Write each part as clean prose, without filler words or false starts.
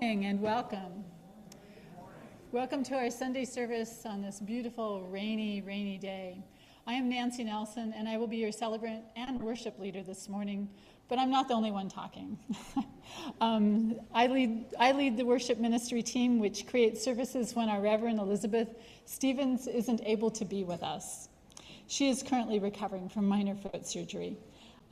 And welcome. Welcome to our Sunday service on this beautiful, rainy day. I am Nancy Nelson, and I will be your celebrant and worship leader this morning, but I'm not the only one talking. I lead the worship ministry team, which creates services when our Reverend Elizabeth Stevens isn't able to be with us. She is currently recovering from minor foot surgery.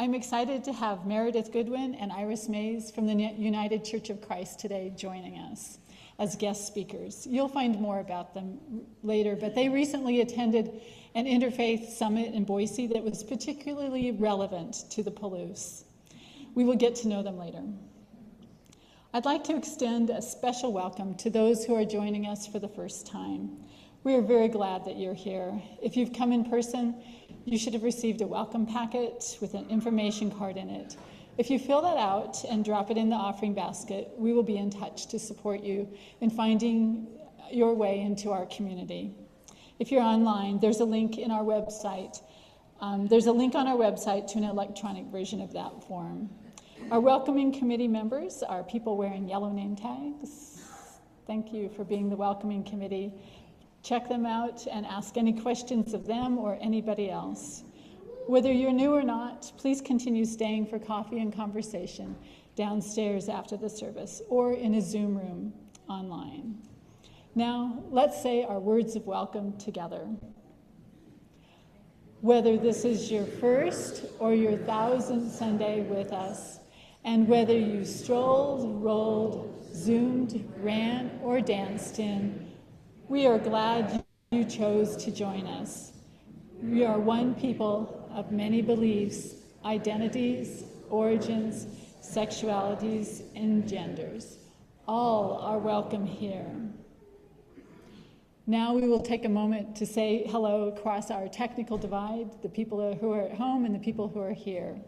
I'm excited to have Meredith Goodwin and Iris Mays from the United Church of Christ today joining us as guest speakers. You'll find more about them later, but they recently attended an Interfaith Summit in Boise that was particularly relevant to the Palouse. We will get to know them later. I'd like to extend a special welcome to those who are joining us for the first time. We are very glad that you're here. If you've come in person, you should have received a welcome packet with an information card in it. If you fill that out and drop it in the offering basket, we will be in touch to support you in finding your way into our community. If you're online, there's a link in our website. There's a link on our website to an electronic version of that form. Our welcoming committee members are people wearing yellow name tags. Thank you for being the welcoming committee. Check them out and ask any questions of them or anybody else. Whether you're new or not, please continue staying for coffee and conversation downstairs after the service or in a Zoom room online. Now, let's say our words of welcome together. Whether this is your first or your 1,000th Sunday with us, and whether you strolled, rolled, Zoomed, ran, or danced in, we are glad you chose to join us. We are one people of many beliefs, identities, origins, sexualities, and genders. All are welcome here. Now we will take a moment to say hello across our technical divide, the people who are at home and the people who are here.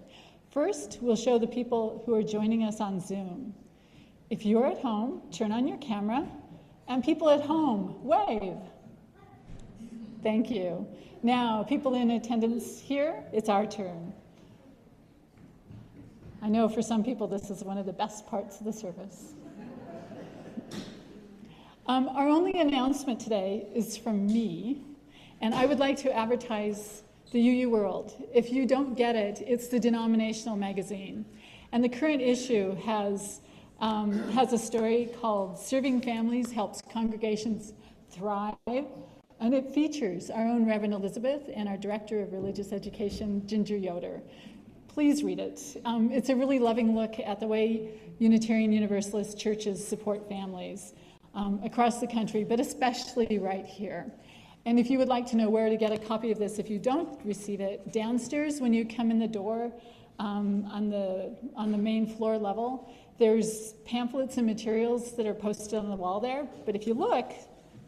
First, we'll show the people who are joining us on Zoom. If you're at home, turn on your camera. And people at home, wave. Thank you. Now, people in attendance here, it's our turn. I know for some people this is one of the best parts of the service. Our only announcement today is from me, and I would like to advertise the UU World. If you don't get it, it's the denominational magazine. And the current issue has a story called Serving Families Helps Congregations Thrive, and it features our own Reverend Elizabeth and our Director of Religious Education, Ginger Yoder. Please read it. It's a really loving look at the way Unitarian Universalist churches support families across the country, but especially right here. And if you would like to know where to get a copy of this, if you don't receive it, downstairs when you come in the door on the main floor level, there's pamphlets and materials that are posted on the wall there, but if you look,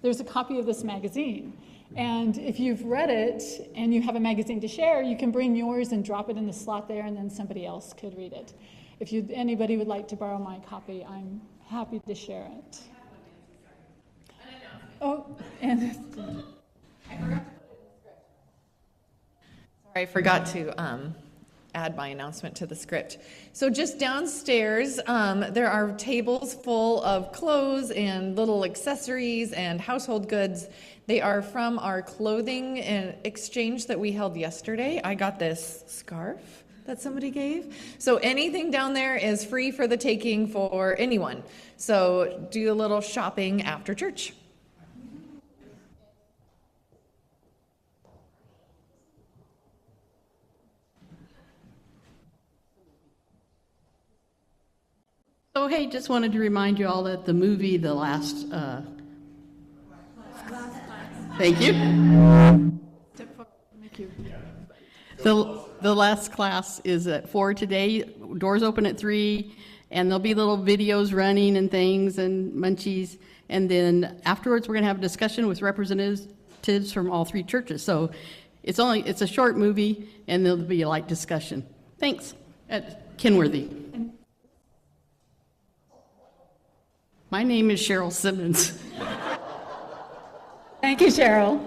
there's a copy of this magazine. And if you've read it and you have a magazine to share, you can bring yours and drop it in the slot there, and then somebody else could read it. If anybody would like to borrow my copy, I'm happy to share it. Oh, and I forgot to add my announcement to the script. So just downstairs, there are tables full of clothes and little accessories and household goods. They are from our clothing exchange that we held yesterday. I got this scarf that somebody gave. So anything down there is free for the taking for anyone. So do a little shopping after church. So hey, just wanted to remind you all that the movie, The Last, thank you. Thank you. The last class is at 4 today. Doors open at 3, and there'll be little videos running and things and munchies. And then afterwards, we're going to have a discussion with representatives from all 3 churches. So it's a short movie, and there'll be a light discussion. Thanks. At Kenworthy. My name is Cheryl Simmons. thank you, Cheryl.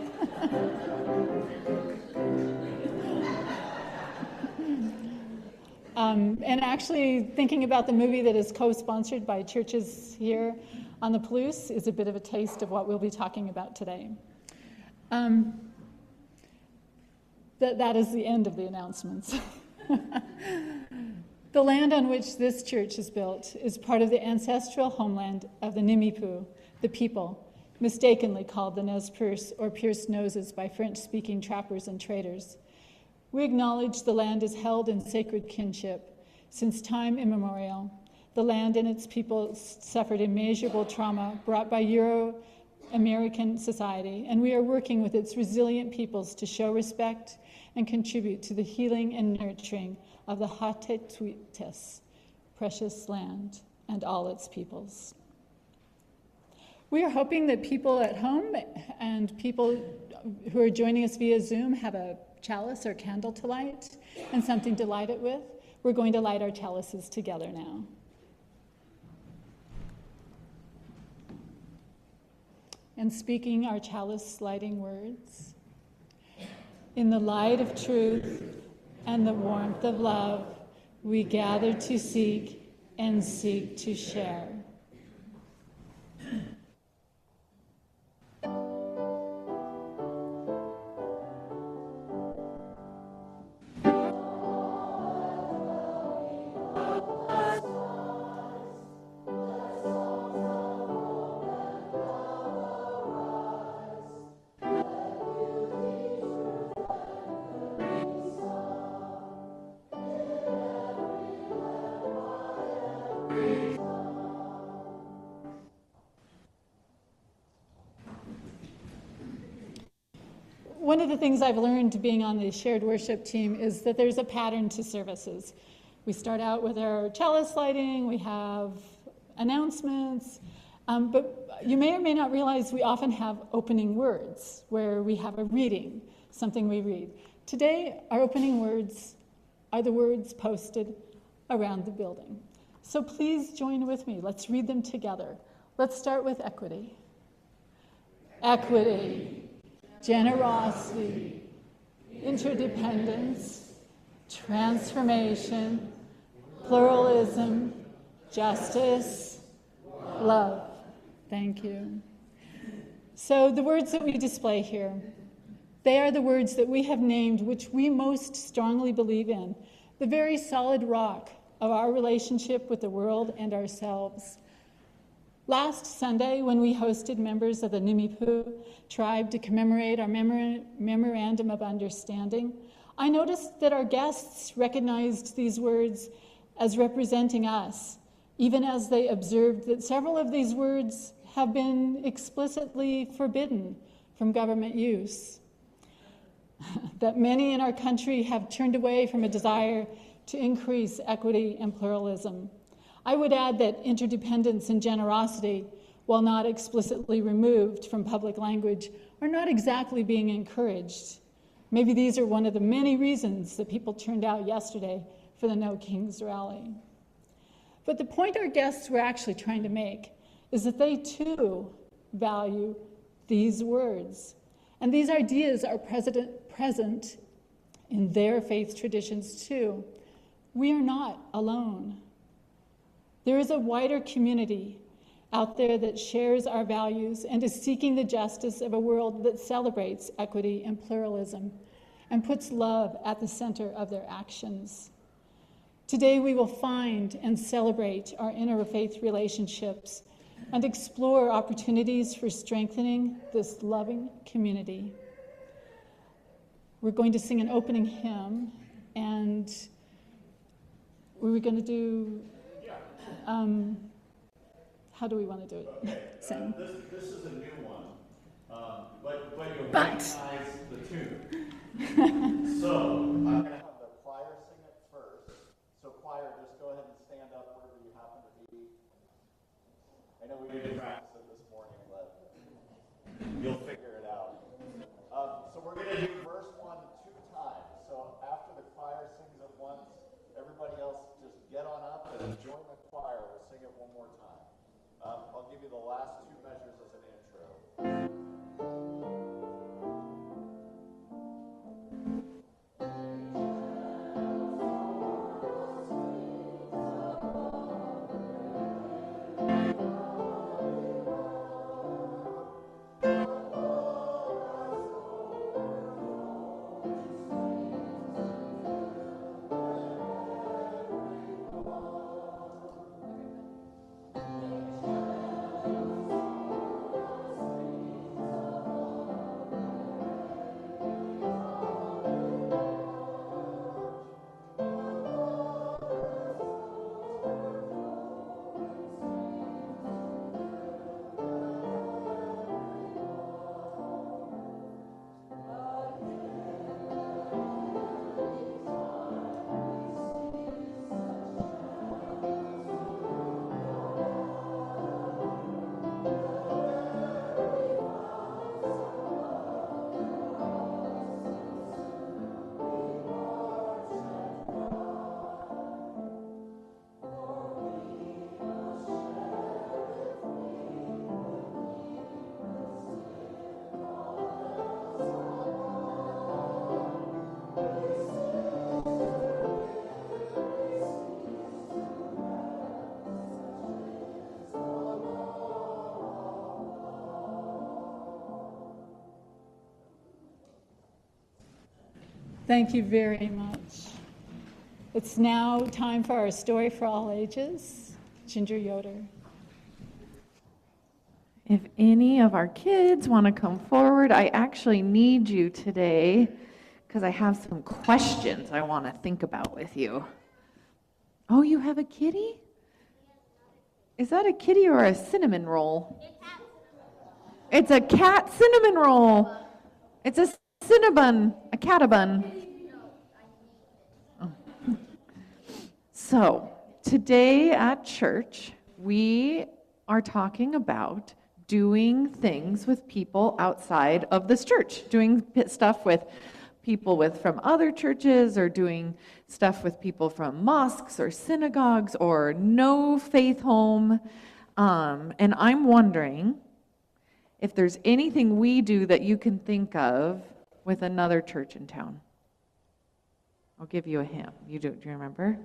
And actually thinking about the movie that is co-sponsored by churches here on the Palouse is a bit of a taste of what we'll be talking about today. That is the end of the announcements. The land on which this church is built is part of the ancestral homeland of the Nimipu, the people, mistakenly called the Nez Perce or pierced noses by French-speaking trappers and traders. We acknowledge the land is held in sacred kinship. Since time immemorial, the land and its people suffered immeasurable trauma brought by Euro-American society, and we are working with its resilient peoples to show respect and contribute to the healing and nurturing of the Hatetuites, precious land, and all its peoples. We are hoping that people at home and people who are joining us via Zoom have a chalice or candle to light and something to light it with. We're going to light our chalices together now. And speaking our chalice lighting words, in the light of truth and the warmth of love, we gather to seek and seek to share. One of the things I've learned being on the shared worship team is that there's a pattern to services. We start out with our chalice lighting, we have announcements, but you may or may not realize we often have opening words where we have a reading, something we read. Today, our opening words are the words posted around the building. So please join with me. Let's read them together. Let's start with equity. Equity. Generosity, interdependence, transformation, pluralism, justice, love. Thank you. So the words that we display here, they are the words that we have named which we most strongly believe in, the very solid rock of our relationship with the world and ourselves. Last Sunday, when we hosted members of the Nimipu tribe to commemorate our Memorandum of Understanding, I noticed that our guests recognized these words as representing us, even as they observed that several of these words have been explicitly forbidden from government use, that many in our country have turned away from a desire to increase equity and pluralism. I would add that interdependence and generosity, while not explicitly removed from public language, are not exactly being encouraged. Maybe these are one of the many reasons that people turned out yesterday for the No Kings rally. But the point our guests were actually trying to make is that they too value these words. And these ideas are present in their faith traditions too. We are not alone. There is a wider community out there that shares our values and is seeking the justice of a world that celebrates equity and pluralism and puts love at the center of their actions. Today we will find and celebrate our interfaith relationships and explore opportunities for strengthening this loving community. We're going to sing an opening hymn, and we were going to do how do we want to do it? Sam? This is a new one, but you'll recognize the tune. So I'm going to have the choir sing it first. So choir, just go ahead and stand up wherever you happen to be. I know we didn't practice it this morning, but you'll figure it out. So we're going to do verse 1 2 times. So after the choir sings it once, everybody else just get on up and join the choir. We'll sing it one more time. I'll give you the last two measures as an intro. Thank you very much. It's now time for our story for all ages. Ginger Yoder. If any of our kids want to come forward, I actually need you today because I have some questions I want to think about with you. Oh, you have a kitty? Is that a kitty or a cinnamon roll? It's a cat cinnamon roll. It's a cinnabon, a catabun. Oh. So, today at church, we are talking about doing things with people outside of this church, doing stuff with people from other churches, or doing stuff with people from mosques or synagogues or no faith home. And I'm wondering if there's anything we do that you can think of with another church in town. I'll give you a hint. Do you remember?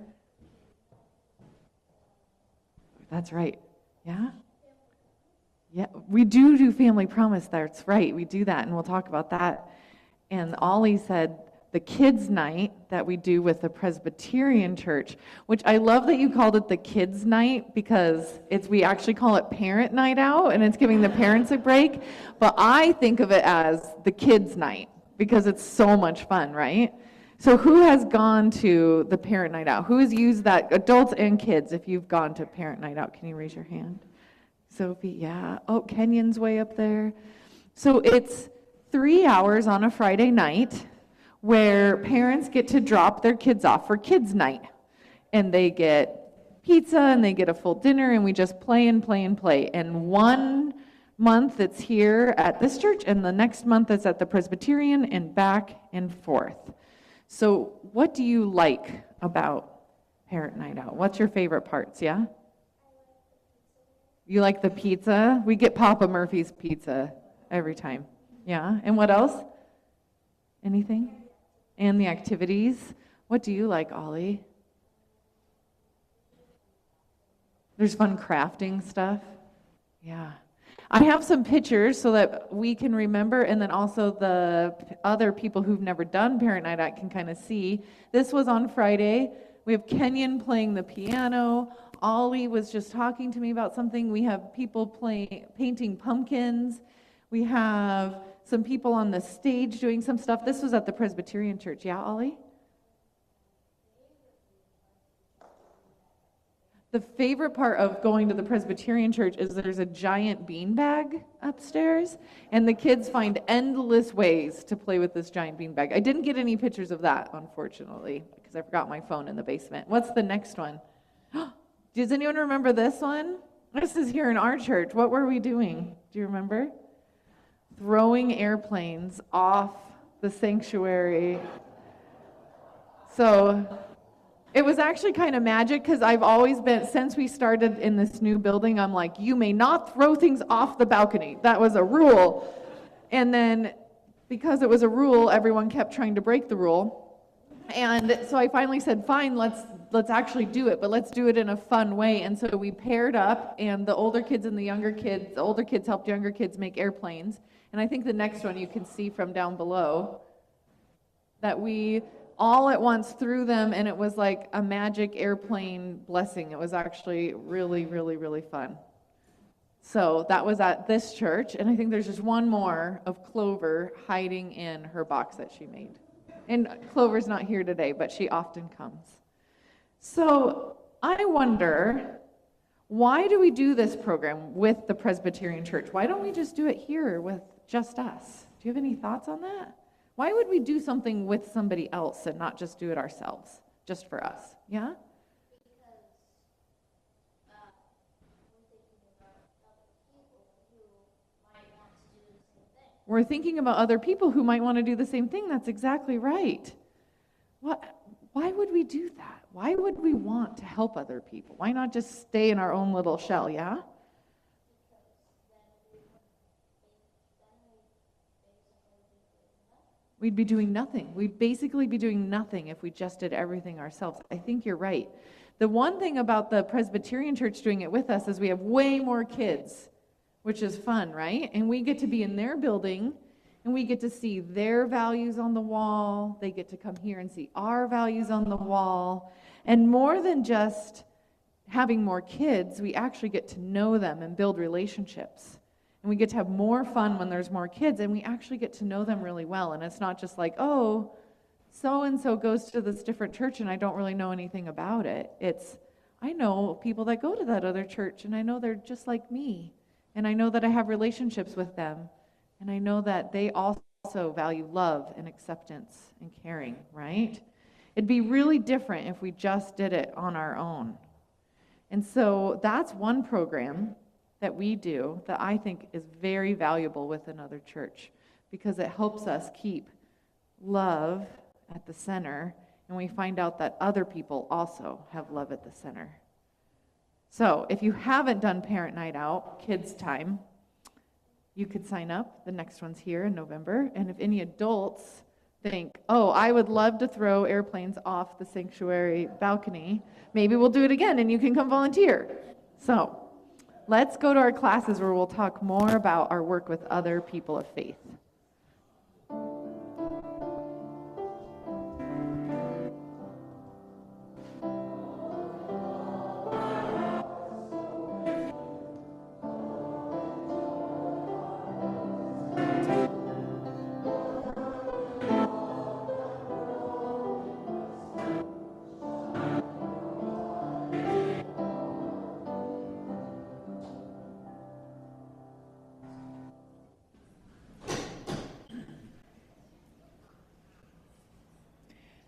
That's right. Yeah? Yeah, we do family promise. That's right. We do that, and we'll talk about that. And Ollie said the kids' night that we do with the Presbyterian church, which I love that you called it the kids' night, because we actually call it parent night out, and it's giving the parents a break. But I think of it as the kids' night because it's so much fun, right? So who has gone to the parent night out? Who has used that? Adults and kids, if you've gone to parent night out, can you raise your hand? Sophie, yeah. Oh, Kenyon's way up there. So it's 3 hours on a Friday night where parents get to drop their kids off for kids' night. And they get pizza and they get a full dinner, and we just play and play and play. And 1 month it's here at this church, and the next month it's at the Presbyterian, and back and forth. So what do you like about parent night out? What's your favorite parts, yeah? You like the pizza? We get Papa Murphy's pizza every time. Yeah, and what else? Anything? And the activities. What do you like, Ollie? There's fun crafting stuff. Yeah. I have some pictures so that we can remember, and then also the other people who've never done Parent Night Out can kind of see. This was on Friday. We have Kenyon playing the piano. Ollie was just talking to me about something. We have people painting pumpkins. We have some people on the stage doing some stuff. This was at the Presbyterian church. Yeah, Ollie? The favorite part of going to the Presbyterian church is there's a giant beanbag upstairs, and the kids find endless ways to play with this giant beanbag. I didn't get any pictures of that, unfortunately, because I forgot my phone in the basement. What's the next one? Does anyone remember this one? This is here in our church. What were we doing? Do you remember? Throwing airplanes off the sanctuary. So it was actually kind of magic, because I've always been, since we started in this new building, I'm like, you may not throw things off the balcony. That was a rule. And then because it was a rule, everyone kept trying to break the rule. And so I finally said, fine, let's actually do it, but let's do it in a fun way. And so we paired up, and the older kids and the older kids helped younger kids make airplanes. And I think the next one you can see from down below, that we all at once threw them, and it was like a magic airplane blessing. It was actually really, really, really fun. So that was at this church, and I think there's just one more of Clover hiding in her box that she made. And Clover's not here today, but she often comes. So I wonder, why do we do this program with the Presbyterian Church? Why don't we just do it here with just us? Do you have any thoughts on that? Why would we do something with somebody else and not just do it ourselves, just for us? Yeah? We're thinking about other people who might want to do the same thing. That's exactly right. Why would we do that? Why would we want to help other people? Why not just stay in our own little shell, yeah? We'd be doing nothing. We'd basically be doing nothing if we just did everything ourselves. I think you're right. The one thing about the Presbyterian church doing it with us is we have way more kids, which is fun, right? And we get to be in their building, and we get to see their values on the wall. They get to come here and see our values on the wall. And more than just having more kids, we actually get to know them and build relationships. And we get to have more fun when there's more kids, and we actually get to know them really well. And it's not just like, oh, so-and-so goes to this different church and I don't really know anything about it. It's, I know people that go to that other church, and I know they're just like me. And I know that I have relationships with them. And I know that they also value love and acceptance and caring, right? It'd be really different if we just did it on our own. And so that's one program that we do that I think is very valuable with another church, because it helps us keep love at the center, and we find out that other people also have love at the center. So if you haven't done Parent Night Out, Kids Time, you could sign up. The next one's here in November. And if any adults think, oh, I would love to throw airplanes off the sanctuary balcony, maybe we'll do it again and you can come volunteer. So let's go to our classes where we'll talk more about our work with other people of faith.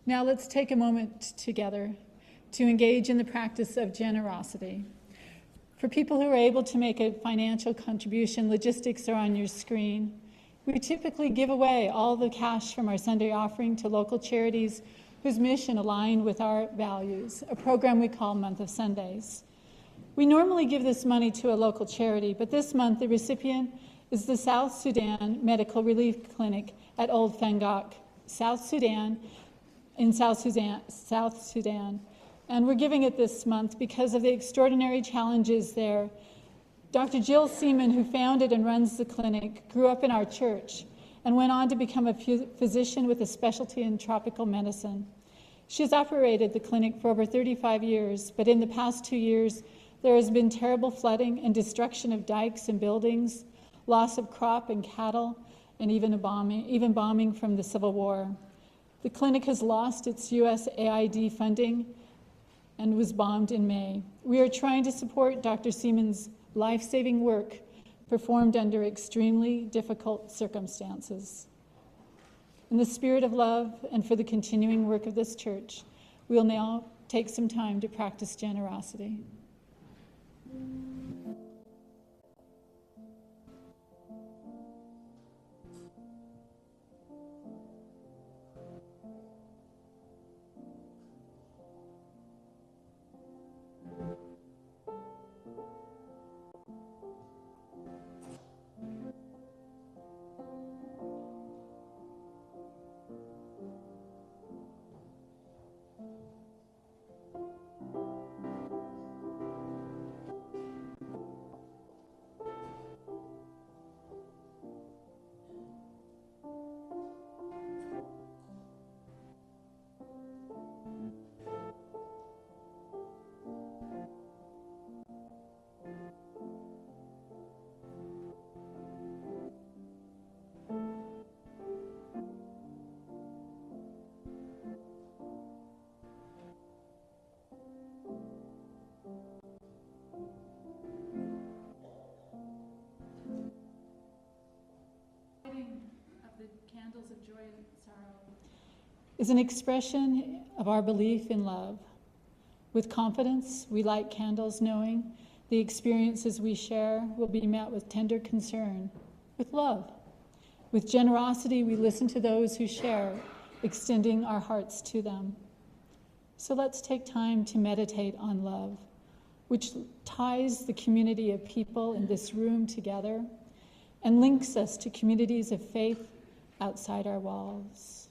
Now let's take a moment together to engage in the practice of generosity. For people who are able to make a financial contribution, logistics are on your screen. We typically give away all the cash from our Sunday offering to local charities whose mission align with our values, a program we call Month of Sundays. We normally give this money to a local charity, but this month the recipient is the South Sudan Medical Relief Clinic at Old Fangok, South Sudan, in South Sudan. And we're giving it this month because of the extraordinary challenges there. Dr. Jill Seaman, who founded and runs the clinic, grew up in our church and went on to become a physician with a specialty in tropical medicine. She has operated the clinic for over 35 years, but in the past 2 years, there has been terrible flooding and destruction of dikes and buildings, loss of crop and cattle, and even bombing from the Civil War. The clinic has lost its USAID funding and was bombed in May. We are trying to support Dr. Seaman's life-saving work performed under extremely difficult circumstances. In the spirit of love and for the continuing work of this church, we will now take some time to practice generosity. Of the candles of joy and sorrow is an expression of our belief in love. With confidence, we light candles knowing the experiences we share will be met with tender concern, with love. With generosity, we listen to those who share, extending our hearts to them. So let's take time to meditate on love, which ties the community of people in this room together and links us to communities of faith outside our walls.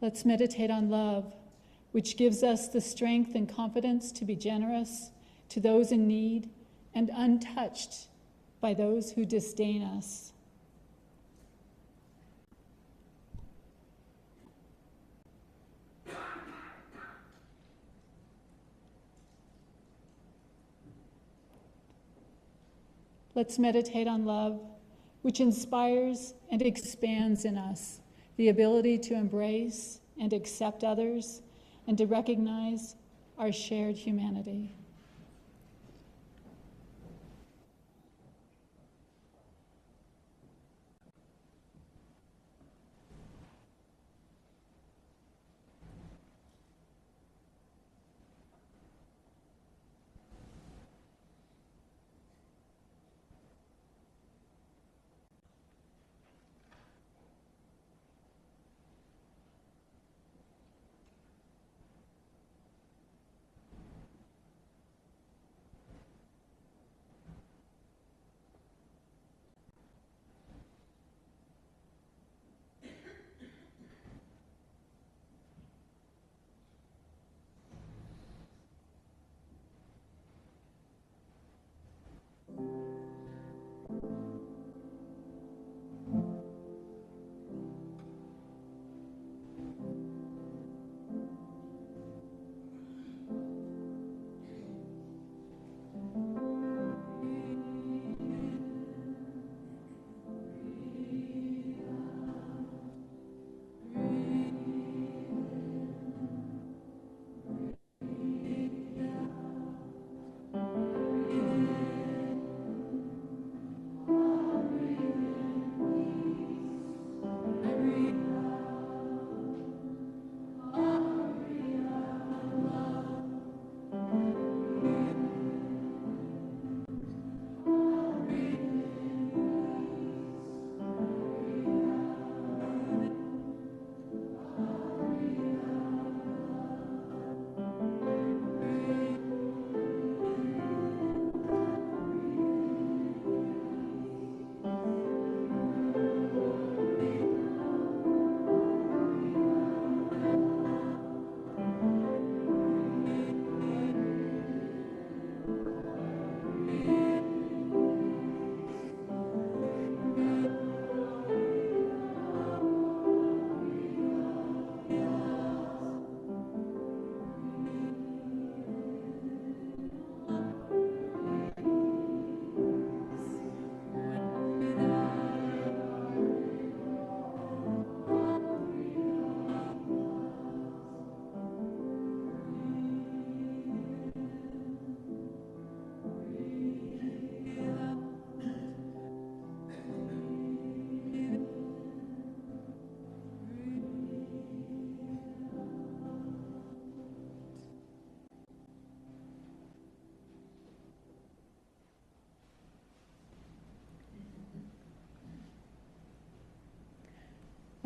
Let's meditate on love, which gives us the strength and confidence to be generous to those in need and untouched by those who disdain us. Let's meditate on love, which inspires and expands in us the ability to embrace and accept others and to recognize our shared humanity.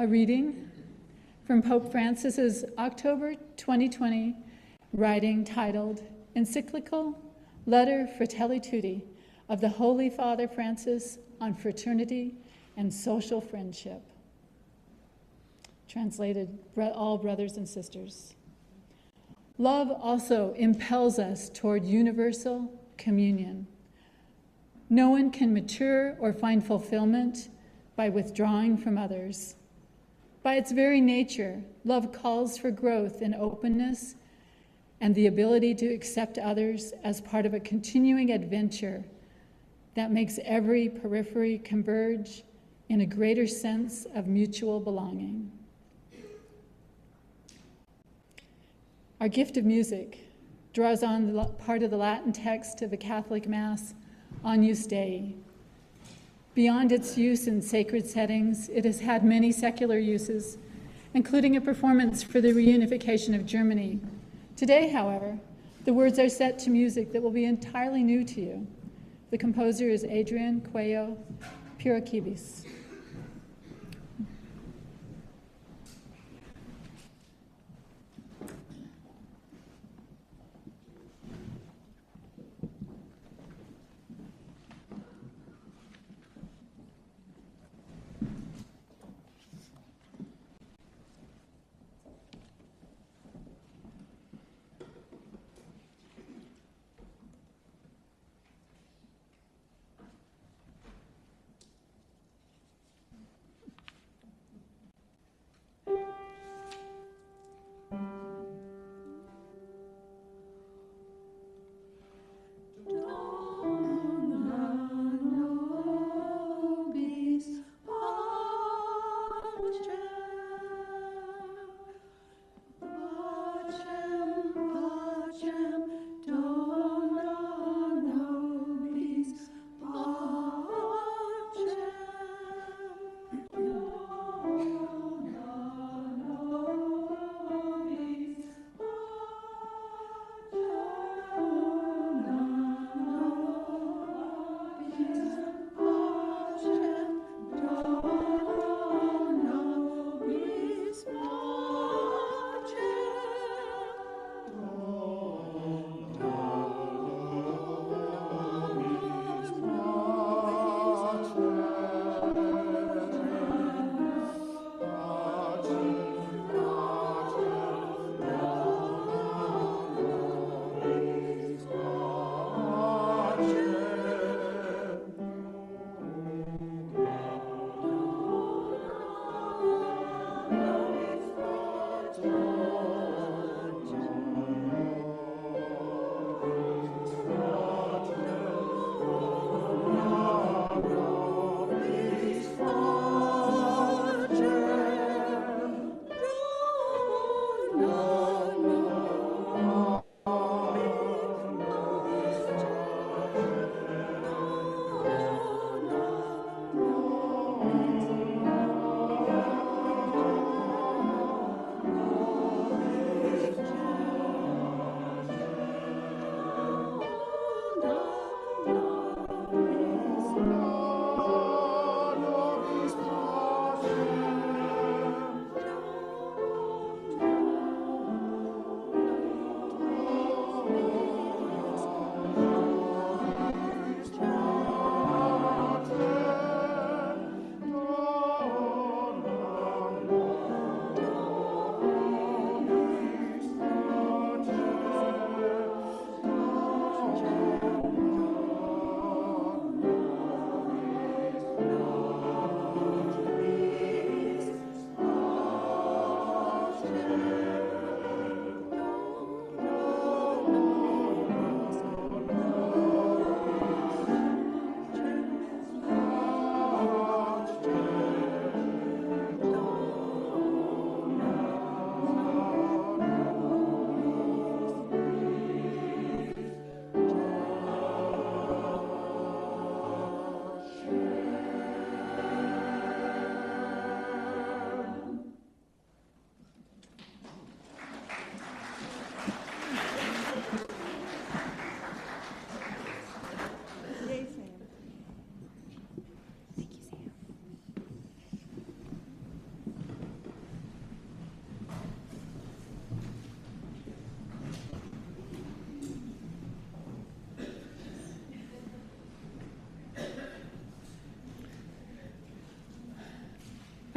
A reading from Pope Francis's October 2020 writing titled Encyclical Letter Fratelli Tutti of the Holy Father Francis on Fraternity and Social Friendship. Translated, all brothers and sisters. Love also impels us toward universal communion. No one can mature or find fulfillment by withdrawing from others. By its very nature, love calls for growth in openness and the ability to accept others as part of a continuing adventure that makes every periphery converge in a greater sense of mutual belonging. Our gift of music draws on the part of the Latin text of the Catholic Mass, Agnus Dei. Beyond its use in sacred settings, it has had many secular uses, including a performance for the reunification of Germany. Today, however, the words are set to music that will be entirely new to you. The composer is Adrian Cuello Piraquibis.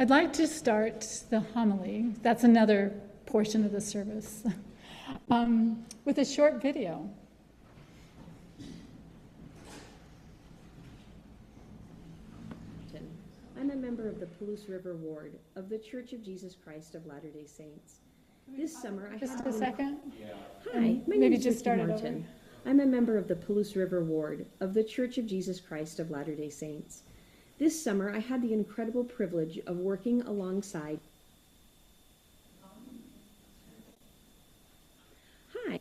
I'd like to start the homily, that's another portion of the service, with a short video. I'm a member of the Palouse River Ward of the Church of Jesus Christ of Latter-day Saints. This summer, I Just had a second. Hi, my name Maybe is just Ricky start it Martin. over. I'm a member of the Palouse River Ward of the Church of Jesus Christ of Latter-day Saints. This summer, I had the incredible privilege of working alongside. Hi.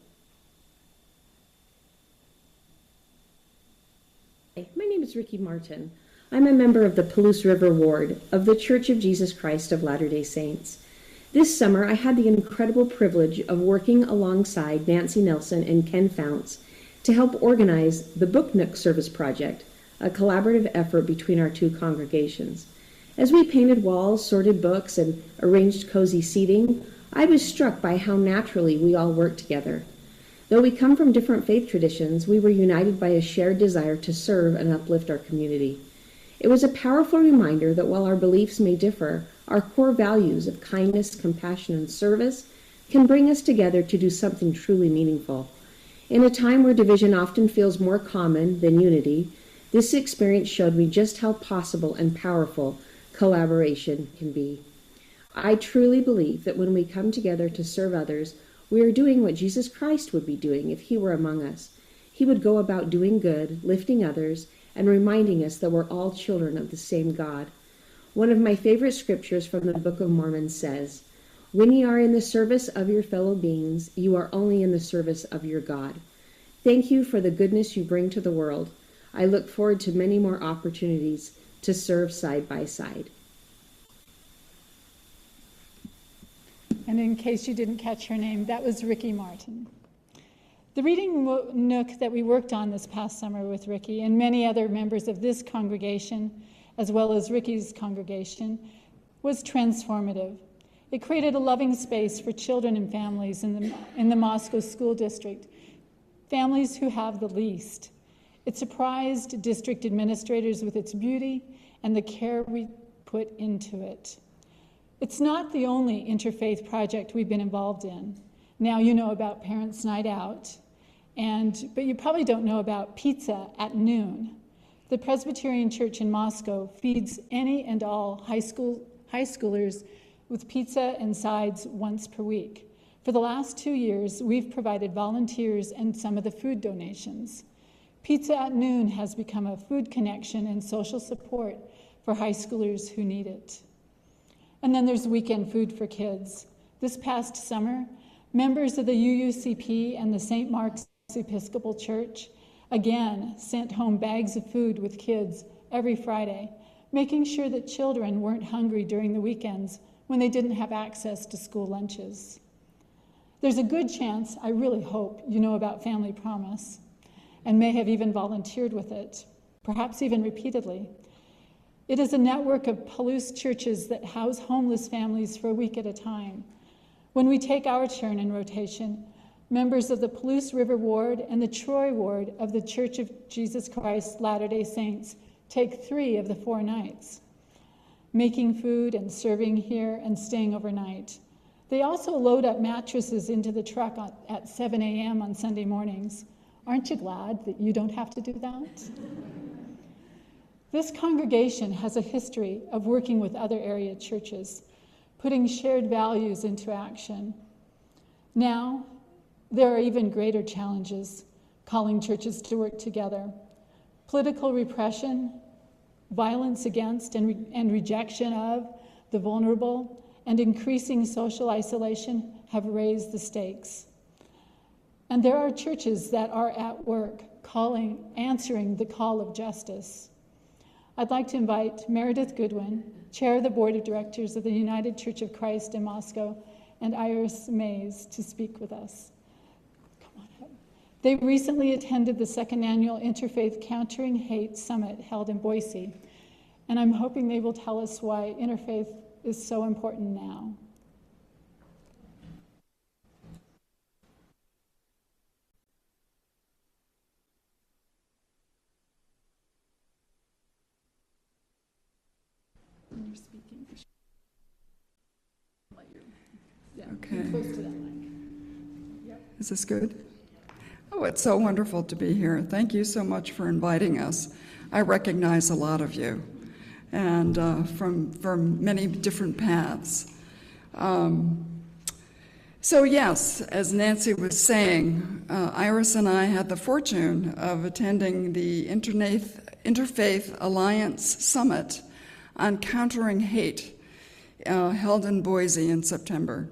My name is Ricky Martin. I'm a member of the Palouse River Ward of the Church of Jesus Christ of Latter-day Saints. This summer, I had the incredible privilege of working alongside Nancy Nelson and Ken Founts to help organize the Book Nook Service Project, a collaborative effort between our two congregations. As we painted walls, sorted books, and arranged cozy seating, I was struck by how naturally we all worked together. Though we come from different faith traditions, we were united by a shared desire to serve and uplift our community. It was a powerful reminder that while our beliefs may differ, our core values of kindness, compassion, and service can bring us together to do something truly meaningful. In a time where division often feels more common than unity, this experience showed me just how possible and powerful collaboration can be. I truly believe that when we come together to serve others, we are doing what Jesus Christ would be doing if he were among us. He would go about doing good, lifting others, and reminding us that we're all children of the same God. One of my favorite scriptures from the Book of Mormon says, "When ye are in the service of your fellow beings, you are only in the service of your God." Thank you for the goodness you bring to the world. I look forward to many more opportunities to serve side by side. And in case you didn't catch her name, that was Ricky Martin. The reading nook that we worked on this past summer with Ricky and many other members of this congregation, as well as Ricky's congregation, was transformative. It created a loving space for children and families in the Moscow School District, families who have the least. It surprised district administrators with its beauty and the care we put into it. It's not the only interfaith project we've been involved in. Now you know about Parents' Night Out, but you probably don't know about Pizza at Noon. The Presbyterian Church in Moscow feeds any and all high schoolers with pizza and sides once per week. For the last 2 years, we've provided volunteers and some of the food donations. Pizza at Noon has become a food connection and social support for high schoolers who need it. And then there's weekend food for kids. This past summer, members of the UUCP and the St. Mark's Episcopal Church again sent home bags of food with kids every Friday, making sure that children weren't hungry during the weekends when they didn't have access to school lunches. There's a good chance, I really hope, you know about Family Promise and may have even volunteered with it, perhaps even repeatedly. It is a network of Palouse churches that house homeless families for a week at a time. When we take our turn in rotation, members of the Palouse River Ward and the Troy Ward of the Church of Jesus Christ Latter-day Saints take 3 of the 4 nights, making food and serving here and staying overnight. They also load up mattresses into the truck at 7 a.m. on Sunday mornings. Aren't you glad that you don't have to do that? This congregation has a history of working with other area churches, putting shared values into action. Now, there are even greater challenges calling churches to work together. Political repression, violence against and rejection of the vulnerable, and increasing social isolation have raised the stakes. And there are churches that are at work answering the call of justice. I'd like to invite Meredith Goodwin, Chair of the Board of Directors of the United Church of Christ in Moscow, and Iris Mays to speak with us. Come on up. They recently attended the 2nd annual Interfaith Countering Hate Summit held in Boise, and I'm hoping they will tell us why interfaith is so important now. You're speaking. Yeah, Okay. close to that mic. Yep. Is this good? Oh, it's so wonderful to be here. Thank you so much for inviting us. I recognize a lot of you, and from many different paths. So yes, as Nancy was saying, Iris and I had the fortune of attending the Interfaith Alliance Summit on Countering Hate, held in Boise in September.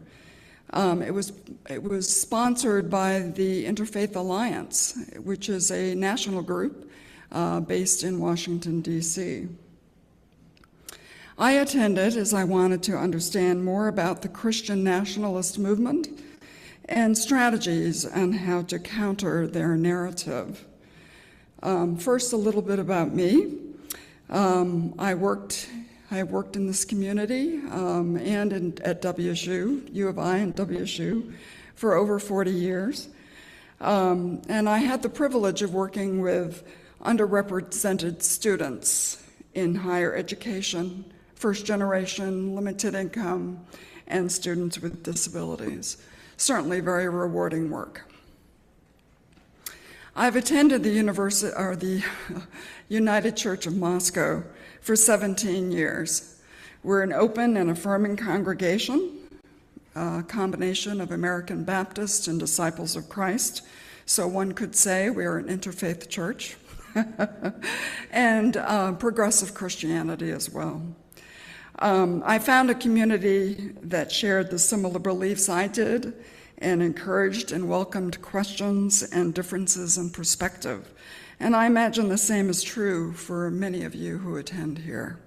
It was sponsored by the Interfaith Alliance, which is a national group based in Washington, D.C. I attended as I wanted to understand more about the Christian nationalist movement and strategies on how to counter their narrative. First, a little bit about me. I worked in this community and at WSU, U of I and WSU, for over 40 years. And I had the privilege of working with underrepresented students in higher education, first generation, limited income, and students with disabilities. Certainly very rewarding work. I've attended the United Church of Moscow for 17 years. We're an open and affirming congregation, a combination of American Baptists and Disciples of Christ, so one could say we are an interfaith church, and progressive Christianity as well. I found a community that shared the similar beliefs I did and encouraged and welcomed questions and differences in perspective. And I imagine the same is true for many of you who attend here.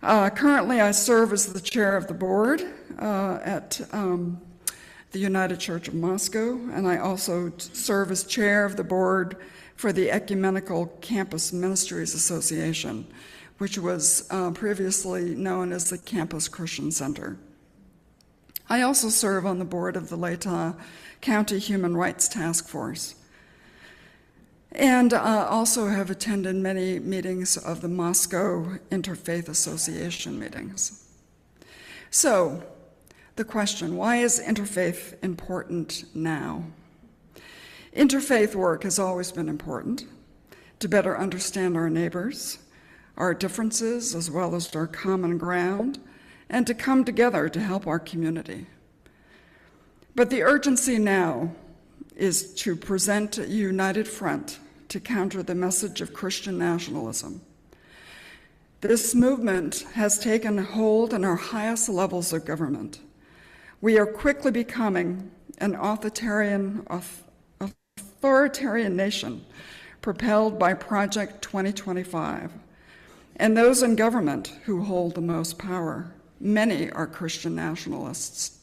Currently, I serve as the chair of the board at the United Church of Moscow, and I also serve as chair of the board for the Ecumenical Campus Ministries Association, which was previously known as the Campus Christian Center. I also serve on the board of the Latah County Human Rights Task Force, and also have attended many meetings of the Moscow Interfaith Association meetings. So, the question, why is interfaith important now? Interfaith work has always been important to better understand our neighbors, our differences as well as our common ground, and to come together to help our community. But the urgency now is to present a united front to counter the message of Christian nationalism. This movement has taken hold in our highest levels of government. We are quickly becoming an authoritarian nation propelled by Project 2025. And those in government who hold the most power, many are Christian nationalists.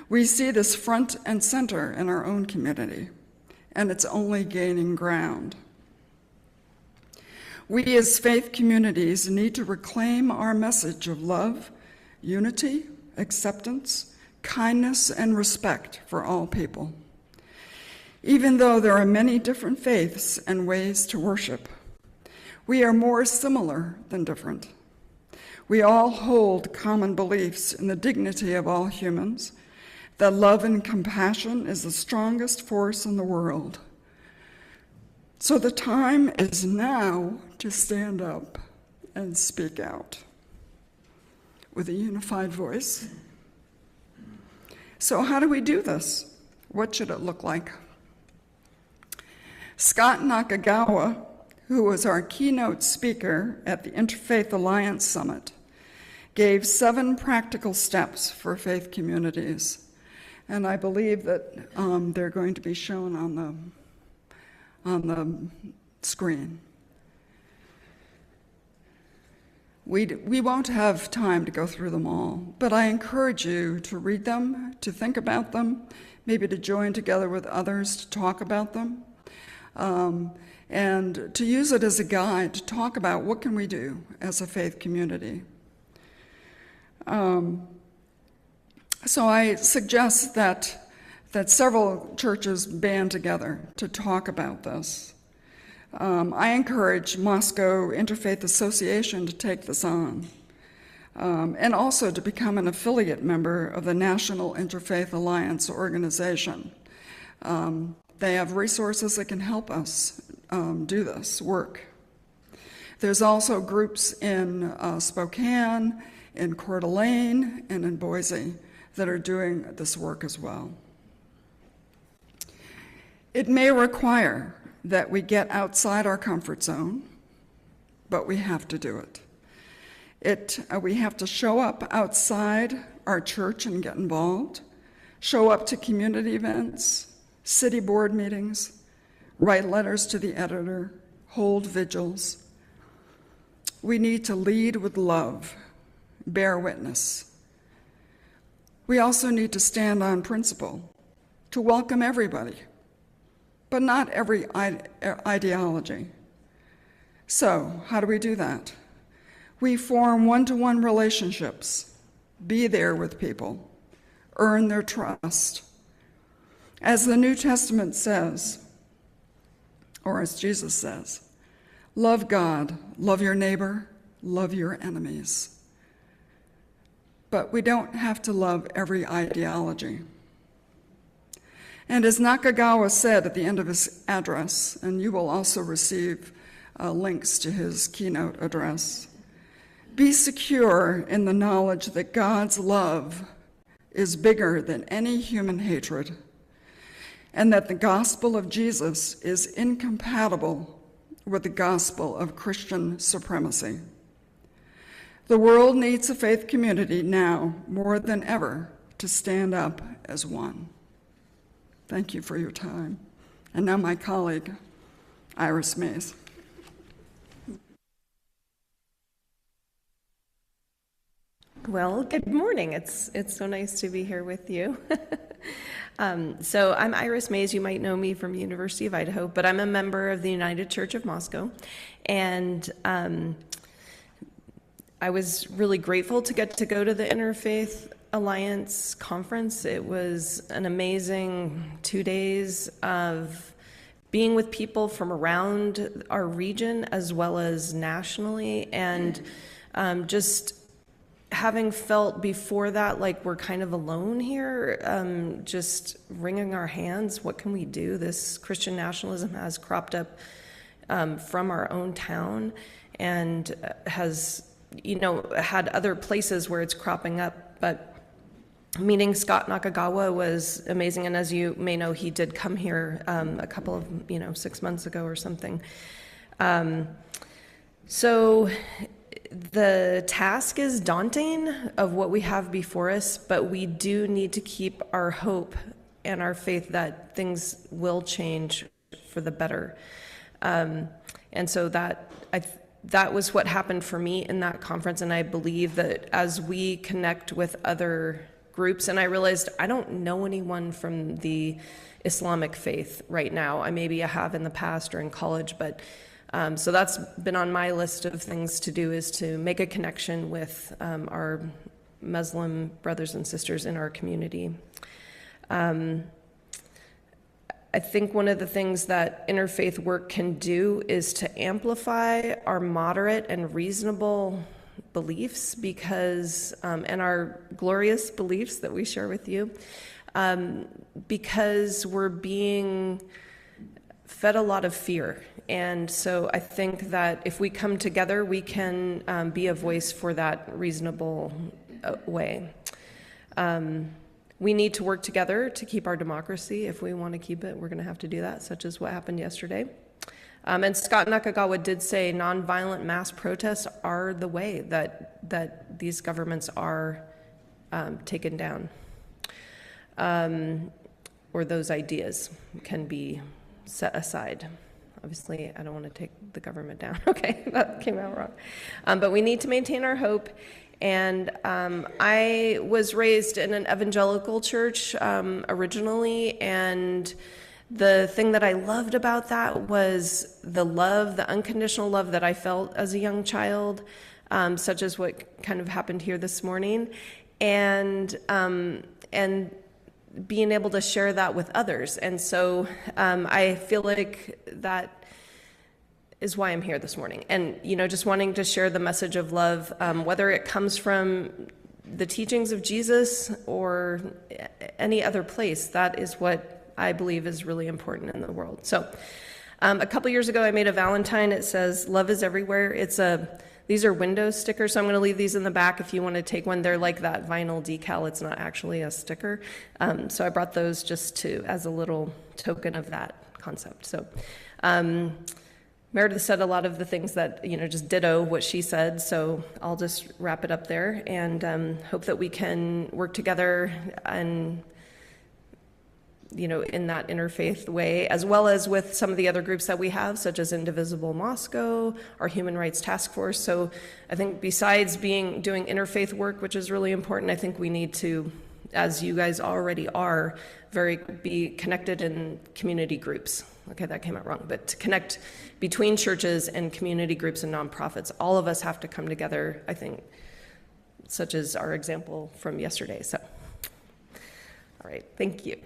We see this front and center in our own community, and it's only gaining ground. We as faith communities need to reclaim our message of love, unity, acceptance, kindness, and respect for all people. Even though there are many different faiths and ways to worship, we are more similar than different. We all hold common beliefs in the dignity of all humans, that love and compassion is the strongest force in the world. So the time is now to stand up and speak out with a unified voice. So how do we do this? What should it look like? Scott Nakagawa, who was our keynote speaker at the Interfaith Alliance Summit, gave 7 practical steps for faith communities. And I believe that they're going to be shown on the screen. We won't have time to go through them all, but I encourage you to read them, to think about them, maybe to join together with others to talk about them, and to use it as a guide to talk about what can we do as a faith community. So I suggest that several churches band together to talk about this. I encourage Moscow Interfaith Association to take this on. and also to become an affiliate member of the National Interfaith Alliance organization. They have resources that can help us do this work. There's also groups in Spokane, in Coeur d'Alene, and in Boise that are doing this work as well. It may require that we get outside our comfort zone, but we have to do it. We have to show up outside our church and get involved, show up to community events, city board meetings, write letters to the editor, hold vigils. We need to lead with love, bear witness. We also need to stand on principle, to welcome everybody, but not every ideology. So, how do we do that? We form one-to-one relationships, be there with people, earn their trust. As the New Testament says, or as Jesus says, love God, love your neighbor, love your enemies. But we don't have to love every ideology. And as Nakagawa said at the end of his address, and you will also receive links to his keynote address, be secure in the knowledge that God's love is bigger than any human hatred, and that the gospel of Jesus is incompatible with the gospel of Christian supremacy. The world needs a faith community now more than ever to stand up as one. Thank you for your time. And now my colleague, Iris Mays. Well, good morning. It's so nice to be here with you. So I'm Iris Mays. You might know me from University of Idaho, but I'm a member of the United Church of Moscow. And I was really grateful to get to go to the Interfaith Alliance conference. It was an amazing 2 days of being with people from around our region as well as nationally, and just having felt before that like we're kind of alone here, just wringing our hands. What can we do? This Christian nationalism has cropped up from our own town and has, had other places where it's cropping up. But meeting Scott Nakagawa was amazing. And as you may know, he did come here a couple of, 6 months ago or something. So the task is daunting of what we have before us, but we do need to keep our hope and our faith that things will change for the better. And so that was what happened for me in that conference. And I believe that as we connect with other groups, and I realized I don't know anyone from the Islamic faith right now. Maybe I have in the past or in college, but so that's been on my list of things to do, is to make a connection with our Muslim brothers and sisters in our community. I think one of the things that interfaith work can do is to amplify our moderate and reasonable beliefs, because and our glorious beliefs that we share with you, because we're being fed a lot of fear. And so I think that if we come together, we can be a voice for that reasonable way. We need to work together to keep our democracy. If we want to keep it, we're going to have to do that, such as what happened yesterday. And Scott Nakagawa did say nonviolent mass protests are the way that these governments are taken down, or those ideas can be set aside. Obviously, I don't want to take the government down. Okay, that came out wrong. But we need to maintain our hope. And I was raised in an evangelical church originally, and the thing that I loved about that was the love, the unconditional love that I felt as a young child, such as what kind of happened here this morning, and being able to share that with others. And so I feel like that is why I'm here this morning. And, just wanting to share the message of love, whether it comes from the teachings of Jesus or any other place, that is what I believe is really important in the world. So a couple years ago, I made a Valentine. It says, "Love is everywhere." These are window stickers, so I'm going to leave these in the back if you want to take one. They're like that vinyl decal. It's not actually a sticker. So I brought those just as a little token of that concept. So Meredith said a lot of the things that, just ditto what she said, so I'll just wrap it up there and hope that we can work together and, in that interfaith way, as well as with some of the other groups that we have, such as Indivisible Moscow, our Human Rights Task Force. So I think besides doing interfaith work, which is really important, I think we need to, as you guys already are, be connected in community groups. Okay, that came out wrong, but to connect between churches and community groups and nonprofits. All of us have to come together, I think, such as our example from yesterday. So, all right, thank you.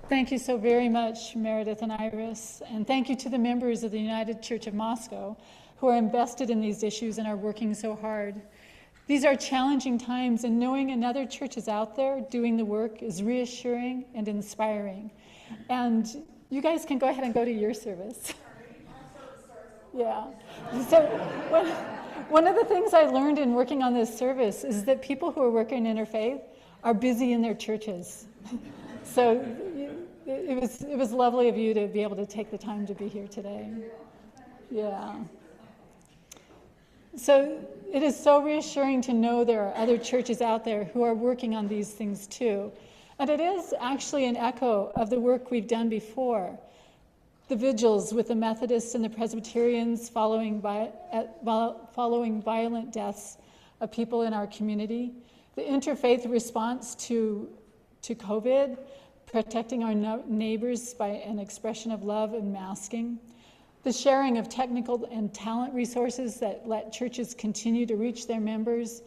Thank you so very much, Meredith and Iris, and thank you to the members of the United Church of Moscow who are invested in these issues and are working so hard. These are challenging times, and knowing another church is out there doing the work is reassuring and inspiring. And you guys can go ahead and go to your service. Yeah. So one of the things I learned in working on this service is that people who are working in interfaith are busy in their churches. So it was lovely of you to be able to take the time to be here today. Yeah. So it is so reassuring to know there are other churches out there who are working on these things too. And it is actually an echo of the work we've done before. The vigils with the Methodists and the Presbyterians following violent deaths of people in our community. The interfaith response to COVID, protecting our neighbors by an expression of love and masking. The sharing of technical and talent resources that let churches continue to reach their members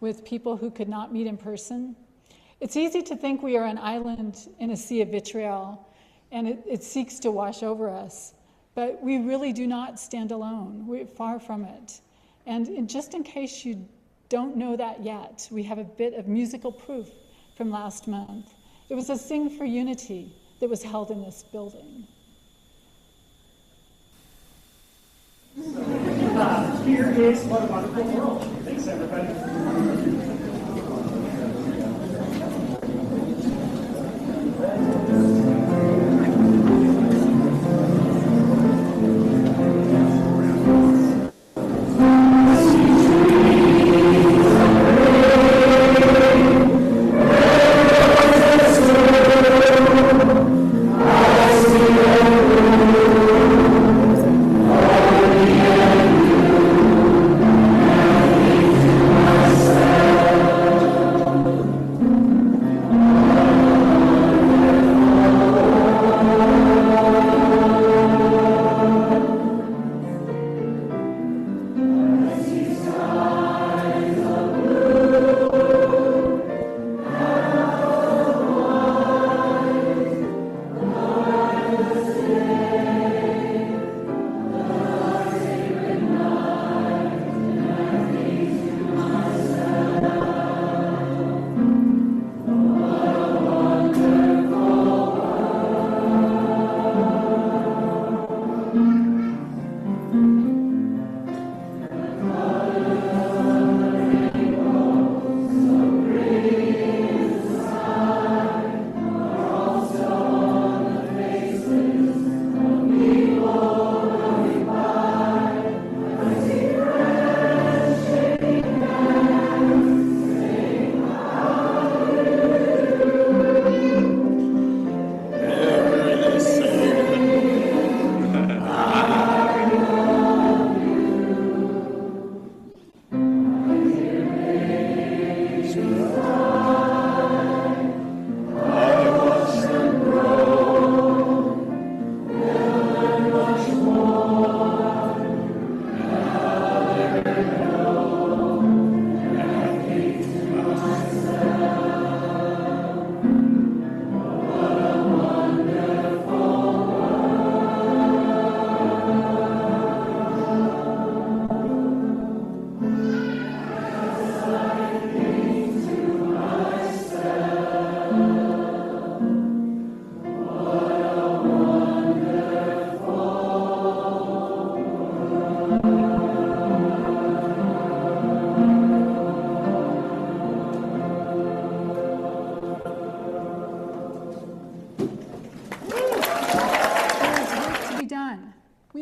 with people who could not meet in person. It's easy to think we are an island in a sea of vitriol, and it seeks to wash over us. But we really do not stand alone. We're far from it. And just in case you don't know that yet, we have a bit of musical proof from last month. It was a Sing for Unity that was held in this building. Here is What a Wonderful World. Thanks, everybody. Thank you.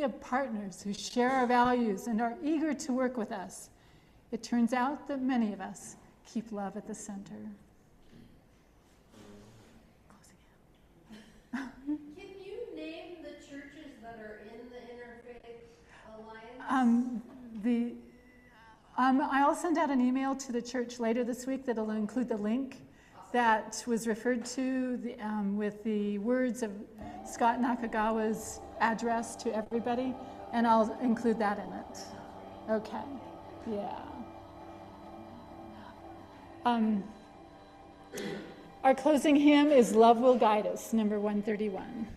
of partners who share our values and are eager to work with us, it turns out that many of us keep love at the center. Can you name the churches that are in the Interfaith Alliance? I'll send out an email to the church later this week that'll include the link that was referred to with the words of Scott Nakagawa's address to everybody, and I'll include that in it. Okay, yeah. Our closing hymn is Love Will Guide Us, number 131.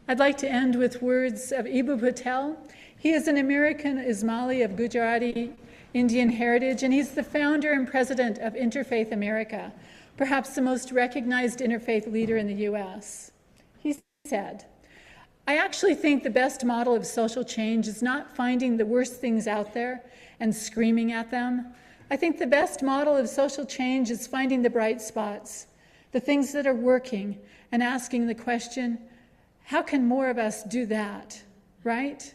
I'd like to end with words of Ibu Patel. He is an American Ismaili of Gujarati Indian heritage, and he's the founder and president of Interfaith America, perhaps the most recognized interfaith leader in the U.S. He said, "I actually think the best model of social change is not finding the worst things out there and screaming at them. I think the best model of social change is finding the bright spots, the things that are working, and asking the question, how can more of us do that, right?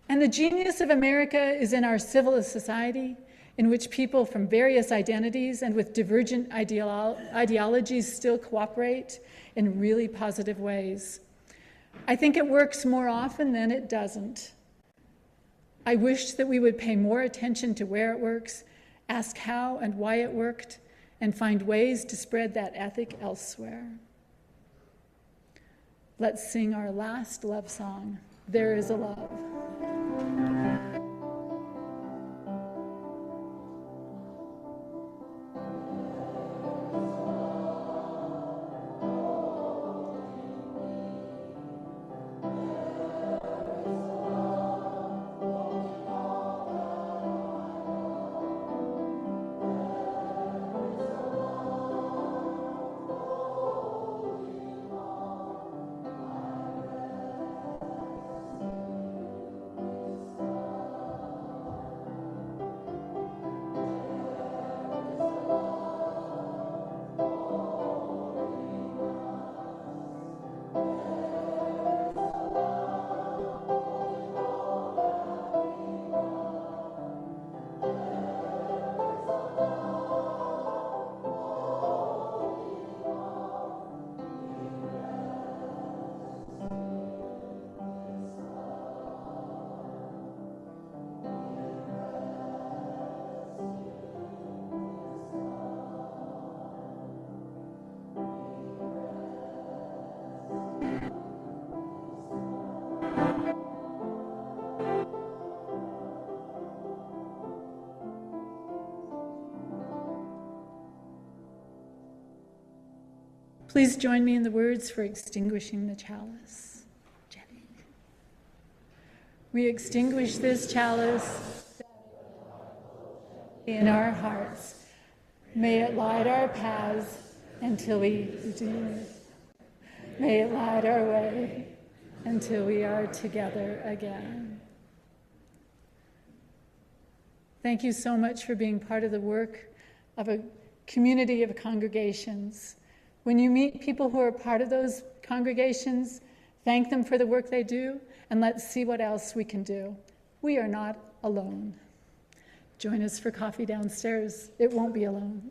And the genius of America is in our civil society, in which people from various identities and with divergent ideologies still cooperate in really positive ways. I think it works more often than it doesn't. I wish that we would pay more attention to where it works, ask how and why it worked, and find ways to spread that ethic elsewhere." Let's sing our last love song, There Is a Love. Please join me in the words for extinguishing the chalice. Jenny. We extinguish this chalice in our hearts. May it light our paths until we do. May it light our way until we are together again. Thank you so much for being part of the work of a community of congregations. When you meet people who are part of those congregations, thank them for the work they do, and let's see what else we can do. We are not alone. Join us for coffee downstairs. It won't be alone.